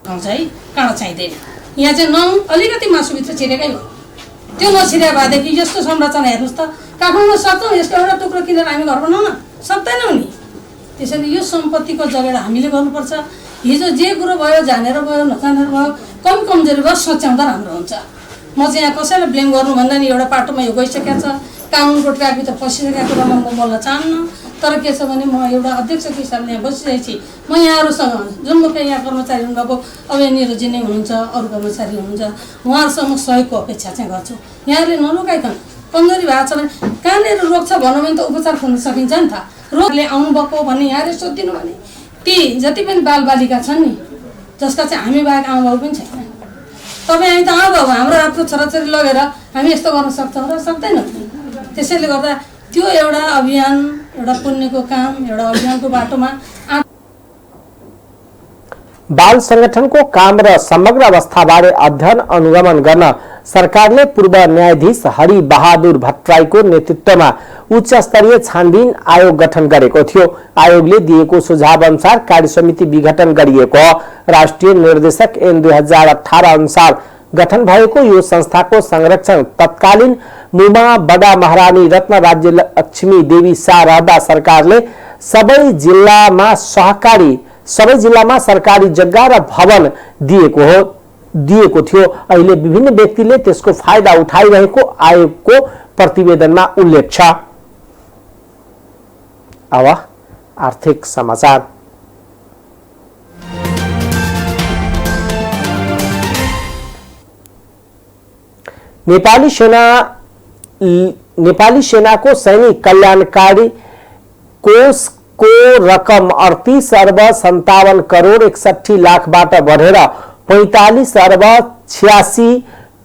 काँडा चाहिँदैन। यहाँ चाहिँ अलिकति मासुभित्र छिरेकै हो। त्यो नछिरे भएदेखि यस्तो संरचना हेर्नुहोस् त, काठमाडौँ सक्छौँ यसको एउटा टुक्रो किनेर हामी घर बनाउन सक्दैनौँ नि। त्यसैले यो सम्पत्तिको जगेडा हामीले गर्नुपर्छ। हिजो जे कुरो भयो जानेर भयो नजानेर भयो, कम कमजोरी भयो सोच्याउँदा राम्रो हुन्छ। म चाहिँ यहाँ कसैलाई ब्लेम गर्नुभन्दा नि एउटा पाटोमा यो गइसकेको छ, कानुनको ट्र्याकभित्र फसिसकेको कुरा म बोल्न चाहन्न। तर के छ भने म एउटा अध्यक्षको हिसाबले यहाँ बसिरहेको छु। म यहाँहरूसँग जुन मुख्य यहाँ कर्मचारी हुनुभएको अब यहाँ निरोजी नै हुनुहुन्छ, अरू कर्मचारी हुनुहुन्छ, उहाँहरूसँग म सहयोगको अपेक्षा चाहिँ गर्छु। यहाँहरूले नलुकाइकन कमजोरी भएको छ भने कहाँनिर रोग छ भनौँ भने त उपचार खोल्न सकिन्छ नि त। रोगले आउनुभएको भन्ने यहाँले सोधिदिनु भने ती जति पनि बालबालिका छन् नि, जसका चाहिँ हामी बाहेक आमाबाउ पनि छैन, तपाईँ हामी त आमाबाउ हाम्रो आफ्नो छोराछोरी लगेर हामी यस्तो गर्न सक्छौँ र सक्दैनौँ। त्यसैले गर्दा त्यो एउटा अभियान, एउटा पुण्यको काम, एउटा अभियानको बाटोमा बाल संगठनको काम र समग्र अवस्थाबारे अध्ययन अनुगमन गर्न सरकारले पूर्व न्यायाधीश हरि बहादुर भट्टराईको नेतृत्वमा उच्च स्तरीय छानबिन आयोग गठन गरेको थियो। आयोगले दिएको सुझाव अनुसार कार्यसमिति विघटन गरिएको हो। राष्ट्रिय निर्देशक ऐन 2018 अनुसार गठन भएको यो संस्थाको संरक्षण तत्कालीन मुमा बडा महारानी रत्न राज्य लक्ष्मी देवी शाह रहँदा सरकारले सबै जिल्लामा सरकारी जग्गा र भवन दिएको थियो। अहिले विभिन्न व्यक्तिले त्यसको फाइदा उठाइरहेको आयोगको प्रतिवेदनमा उल्लेख छ। अब आर्थिक समाचार। नेपाली सेनाको सैनिक कल्याणकारी कोषको रकम 38 अर्ब 57 करोड 61 लाखबाट बढेर 45 अर्ब 86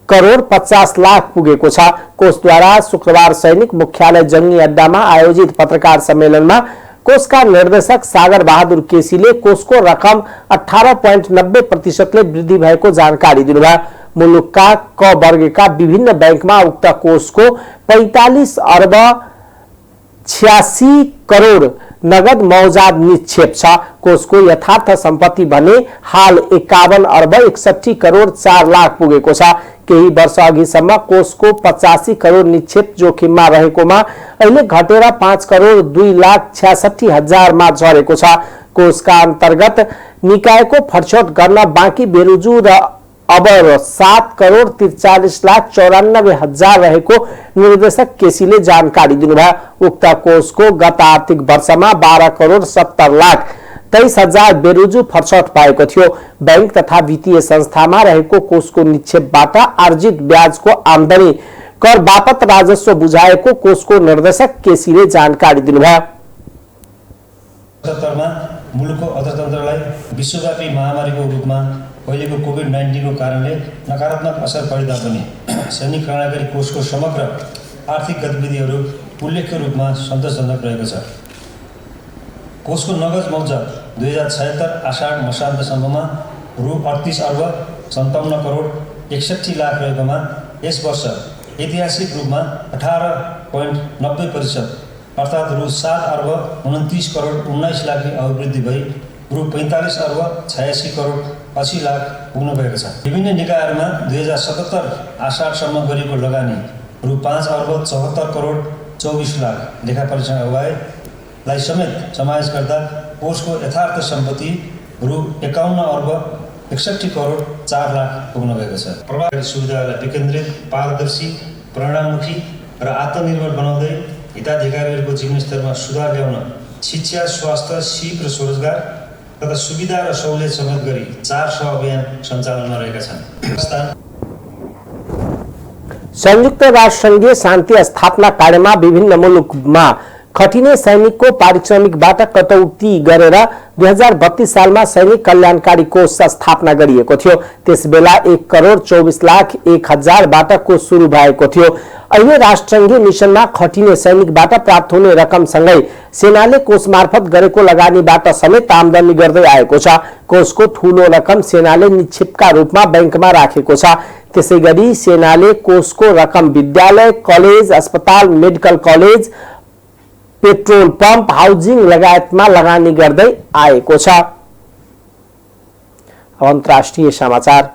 करोड 50 लाख पुगेको छ। कोषद्वारा शुक्रबार सैनिक मुख्यालय जंगी अड्डामा आयोजित पत्रकार सम्मेलनमा कोषका निर्देशक सागर बहादुर केसीले कोषको रकम 18.90% वृद्धि भएको जानकारी दिनुभयो। मुलुकका क वर्गका विभिन्न बैंकमा उक्त कोषको 45 अर्ब 86 करोड नगद मौजाद निक्षेप छ। कोषको यथार्थ सम्पत्ति भने हाल 51 अर्ब 61 करोड 4 लाख पुगेको छ। केही वर्ष अघिसम्म कोषको 85 करोड निक्षेप जोखिममा रहेकोमा अहिले घटेर 5 करोड 2 लाख 66 हजारमा झरेको छ। कोषका अन्तर्गत निकायको फरछोट गर्न बाँकी बेरुजु र अब 7 करोड 43 लाख 94 हजार रहेको निर्देशक केसीले जानकारी दिनुभयो। उक्त कोषको गत आर्थिक वर्षमा 12 करोड 70 लाख 23 हजार बेरुजु फरछोट पाएको थियो। बैंक तथा वित्तीय संस्थामा रहेको कोषको निक्षेपबाट आर्जित ब्याजको आमदनी कर बापत राजस्व बुझाएको कोषको निर्देशक केसीले जानकारी दिनुभयो। मुलुकको अर्थतन्त्रलाई विश्वव्यापी महामारीको रूपमा अहिलेको कोभिड-19 को कारणले नकारात्मक असर परे तापनि सैनिक कल्याणकारी कोषको समग्र आर्थिक गतिविधिहरू उल्लेख्य रूपमा सन्तोषजनक रहेको छ। कोषको नगद मौजाद 2076 आषाढ मसान्तसम्ममा रु 38 अर्ब 57 करोड 61 लाख रहेकोमा यस वर्ष ऐतिहासिक रूपमा 18.90% अर्थात् रु 7 अर्ब 29 करोड 19 लाखको अभिवृद्धि भई रु 45 अर्ब 86 करोड 80 लाख पुग्न गएको छ। विभिन्न निकायहरूमा 2077 आषाढसम्म गरिएको लगानी रु 5 अर्ब 74 करोड 24 लाख लेखा परीक्षण अगुवाईलाई समेत समावेश गर्दा कोषको यथार्थ सम्पत्ति रु 51 अर्ब 61 करोड 4 लाख पुग्न गएको छ। प्रभावकारी सुविधालाई विकेन्द्रित, पारदर्शी, परिणाममुखी र आत्मनिर्भर बनाउँदै हिताधिकारीहरूको जीवनस्तरमा सुधार ल्याउन शिक्षा, स्वास्थ्य, सिप र स्वरोजगार तथा सुविधा र सहुलियत समेत गरी 4 अभियान सञ्चालनमा रहेका छन्। संयुक्त राष्ट्र संघीय शान्ति स्थापना कार्यमा विभिन्न मुलुकमा खटिने सैनिकको पारिश्रमिकबाट कटौती गरेर 2032 सालमा सैनिक कल्याणकारी कोष स्थापना गरिएको थियो। त्यसबेला 1,24,01,000बाट कोष सुरु भएको थियो। अहिले राष्ट्रसङ्घीय मिसनमा खटिने सैनिकबाट प्राप्त हुने रकमसँगै सेनाले कोष मार्फत गरेको लगानीबाट समेत आमदानी गर्दै आएको छ। कोषको ठूलो रकम सेनाले निक्षेपका रूपमा बैंकमा राखेको छ। त्यसैगरी सेनाले कोषको रकम विद्यालय, कलेज, अस्पताल, medical college, petrol pump, housing लगायतमा लगानी गर्दै आएको छ। अन्तर्राष्ट्रिय समाचार।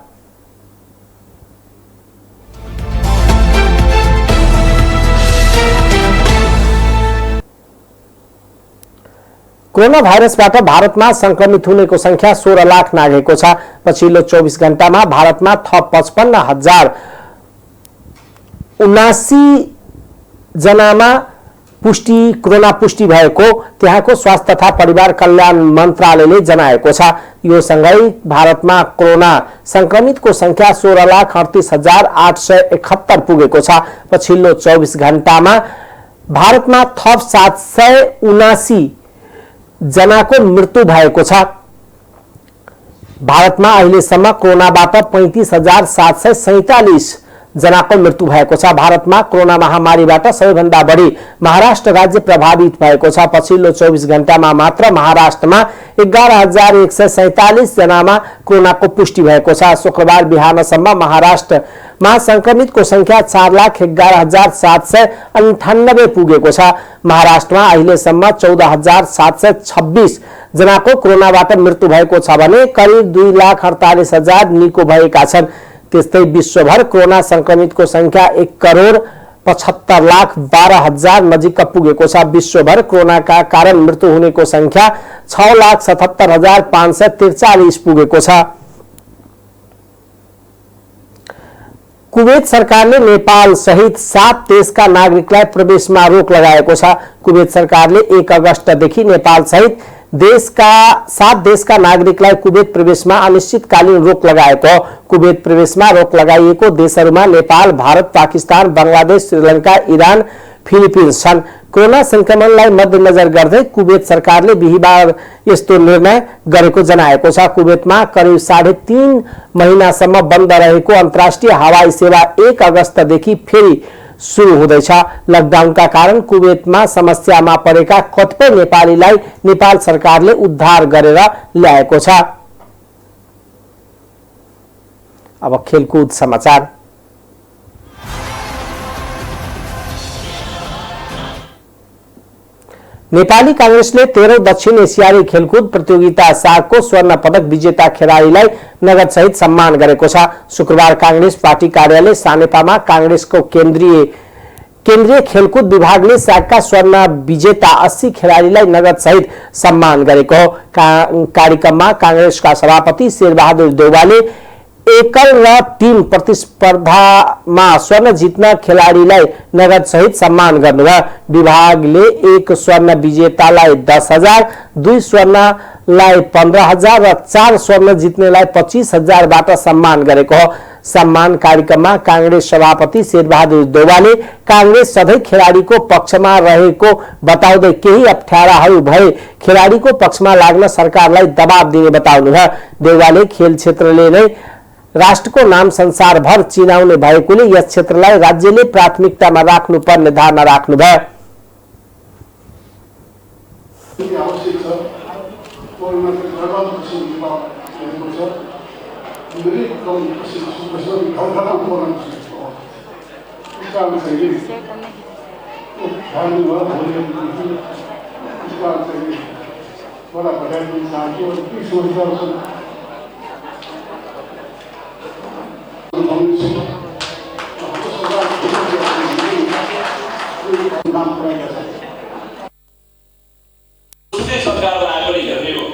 कोरोना भाइरसबाट भारतमा संक्रमित हुनेको संख्या 16 लाख नाघेको छ। पछिल्लो 24 घण्टामा भारतमा थप 55,079 जनामा कोरोना पुष्टि भएको त्यहाँको स्वास्थ्य तथा परिवार कल्याण मन्त्रालयले जनाएको छ। यो सँगै भारतमा कोरोना संक्रमितको संख्या 16,38,871 पुगेको छ। पछिल्लो 24 घण्टामा भारतमा थप 779 जनाको मृत्यु भएको छ। भारतमा अहिलेसम्म कोरोनाबाट 35,747 जनाको मृत्यु भएको छ। भारतमा कोरोना महामारीबाट सबैभन्दा बढी महाराष्ट्र राज्य प्रभावित भएको छ। पछिल्लो 24 घण्टामा मात्र महाराष्ट्रमा 11,147 जनामा कोरोनाको पुष्टि भएको छ। शुक्रबार बिहानसम्म महाराष्ट्रमा संक्रमितको संख्या 4,11,798 पुगेको छ। महाराष्ट्रमा अहिलेसम्म 14,726 जनाको कोरोनाबाट मृत्यु भएको छ भने करिब 2,48,000 निको भएका छन्। त्यस्तै विश्वभर कोरोना संक्रमितको संख्या 1,75,12,000 नजिक पुगेको छ। विश्वभर कोरोनाका कारण मृत्यु हुनेको संख्या 6,77,543 पुगेको छ। कुवेत सरकारले नेपाल सहित 7 देशका नागरिकलाई प्रवेशमा रोक लगाएको छ। कुवेत सरकारले 1 अगस्तदेखि नेपाल सहित 7 देशका नागरिकलाई कुवेत प्रवेशमा अनिश्चितकालीन रोक लगाएको हो। कुवेत प्रवेशमा रोक लगाइएको देशहरूमा नेपाल, भारत, पाकिस्तान, बंगलादेश, श्रीलंका, ईरान, फिलिपिन्स छन्। कोरोना संक्रमणलाई मध्यनजर गर्दै कुवेत सरकारले बिहीबार यस्तो निर्णय गरेको जनाएको छ। कुवेतमा करिब 3.5 महिनासम्म बन्द रहेको अन्तर्राष्ट्रिय हवाई सेवा 1 अगस्तदेखि फेरि सुरु हुँदैछ। लकडाउनका कारण कुवेतमा समस्यामा परेका कतिपय नेपालीलाई नेपाल सरकारले उद्धार गरेर ल्याएको छ। अब खेलकुद समाचार। नेपाली कांग्रेसले 13औं दक्षिण एसियाली खेलकुद प्रतियोगिता सागको स्वर्ण पदक विजेता खेलाडीलाई नगद सहित सम्मान गरेको छ। शुक्रबार कांग्रेस पार्टी कार्यालय सानेपामा कांग्रेसको केन्द्रीय खेलकुद विभागले सागका स्वर्ण विजेता 80 खेलाडीलाई नगद सहित सम्मान गरेको हो। कार्यक्रममा कांग्रेसका सभापति शेरबहादुर देउवाले एकल र टीम प्रतिस्पर्धामा स्वर्ण जित्न खेलाडीलाई नगद सहित सम्मान गर्नुभयो। विभागले 1 स्वर्ण विजेतालाई 10,000, 2 स्वर्णलाई 15,000 र 4 स्वर्ण जित्नेलाई 25,000बाट सम्मान गरेको हो। सम्मान कार्यक्रममा कांग्रेस सभापति शेरबहादुर देउवाले कांग्रेस सधैँ खेलाडीको पक्षमा रहेको बताउँदै केही अप्ठ्याराहरू भए खेलाडीको पक्षमा लाग्न सरकारलाई दबाब दिने बताउनुभयो। देउवाले खेल क्षेत्रले नै राष्ट्रको नाम संसारभर चिनाउने भएकोले यस क्षेत्रलाई राज्यले प्राथमिकतामा राख्नुपर्ने धारणा राख्नुभयो। सरकारलाई आगो हेर्ने हो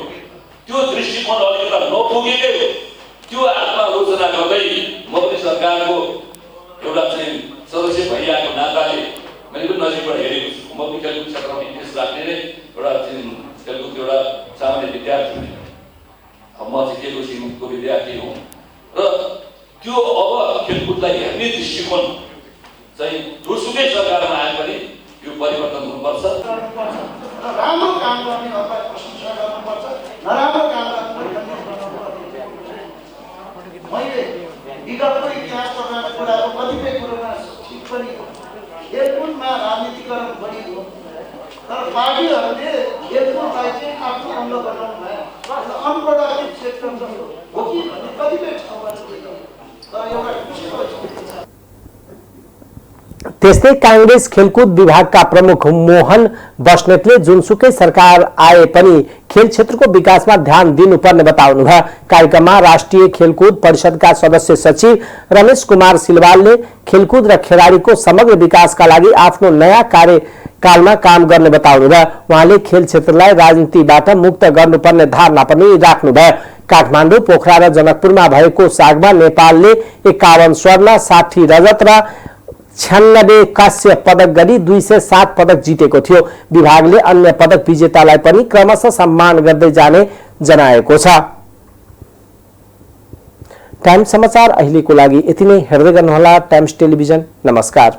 त्यो दृष्टिकोण अलिकति नपुगेकै हो। त्यो आत्मालोचना गर्दै म पनि सरकारको एउटा चाहिँ सदस्य भइरहेको नाताले मैले पनि नजिकबाट हेरेको छु। म पनि खेलकुद क्षेत्रमा इन्ट्रेस्ट राख्ने नै एउटा खेलकुद एउटा सामान्य विद्यार्थी हुँ। म चाहिँ केको सिमको विद्यार्थी हुँ र त्यो अब खेलकुदलाई हेर्ने दृष्टिकोण चाहिँ जोसुकै सरकारमा आए पनि यो परिवर्तन हुनुपर्छ। राम्रो काम गर्नेहरूलाई प्रशंसा गर्नुपर्छ, नराम्रो काम मैले विगतको इतिहासमा कुराको कतिपय कुरोमा ठिक पनि हो। खेलकुदमा राजनीतिकरण बढी हो, तर पार्टीहरूले खेलकुदलाई चाहिँ आफ्नो अङ्ग बनाउनु भयो। अनप्रोडक्टिभ सेक्टर हो कि भन्ने कतिपय ठाउँमा तर एउटा खुसीको त्यस्तै कांग्रेस खेलकुद विभागका प्रमुख मोहन बस्नेतले जुनसुकै सरकार आए पनि खेल क्षेत्रको विकासमा ध्यान दिनुपर्ने बताउनुभयो। कार्यक्रममा राष्ट्रिय खेलकुद परिषदका सदस्य सचिव रमेश कुमार सिलवालले खेलकुद र खेलाडीको समग्र विकासका लागि आफ्नो नयाँ कार्यकालमा काम गर्ने बताउनुभयो। उहाँले खेल क्षेत्रलाई राजनीतिबाट मुक्त गर्नुपर्ने धारणा पनि राख्नुभयो। काठमाडौँ, पोखरा र जनकपुरमा भएको सागमा नेपालले 51 स्वर्ण, 60 रजत र 96 कांस्य पदक गरी 207 पदक जितेको थियो। विभागले अन्य पदक विजेतालाई पनि क्रमशः सम्मान गर्दै जाने जनाएको छ। टाइम्स समाचार अहिलेको लागि यति नै। हेर्दै गर्नुहोला टाइम्स टेलिभिजन। नमस्कार।